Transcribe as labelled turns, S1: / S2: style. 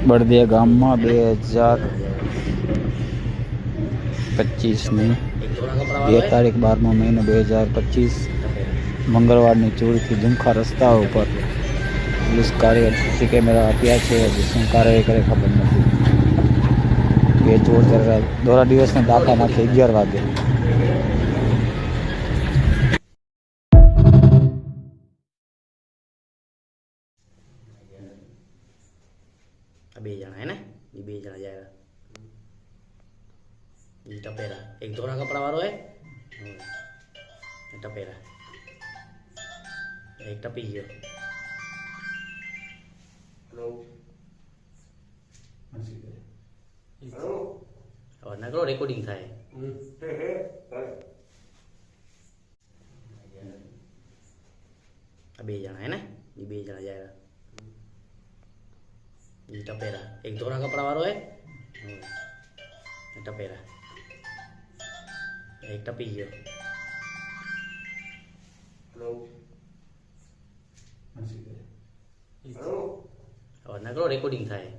S1: બળદિયા ગામમાં 2025ની 2 તારીખ 12મો મહિનો 2025 મંગળવારની ચોરીથી ઝુમખા રસ્તા ઉપર પોલીસ સીસી કેમેરા આપ્યા છે. હજી શું કાર્યવાહી કરે ખબર નથી. બે ચોર દોરા દિવસને દાખલા નાખે 11 વાગે.
S2: બે જણા હે ને એ બે જણા જાય એ ટપેરા એક ધોળા કપડા વાળો હે ટપેરા એક ટપી ગયો. હેલો નકરો રેકોર્ડિંગ થાય. બે જણા હે ને એ બે જણા જાય એ ટપેરા એક ધોળા કપડા વાળો હે ટપેરા એક ટપી ગયો. હેલો નકરો રેકોર્ડિંગ થાય.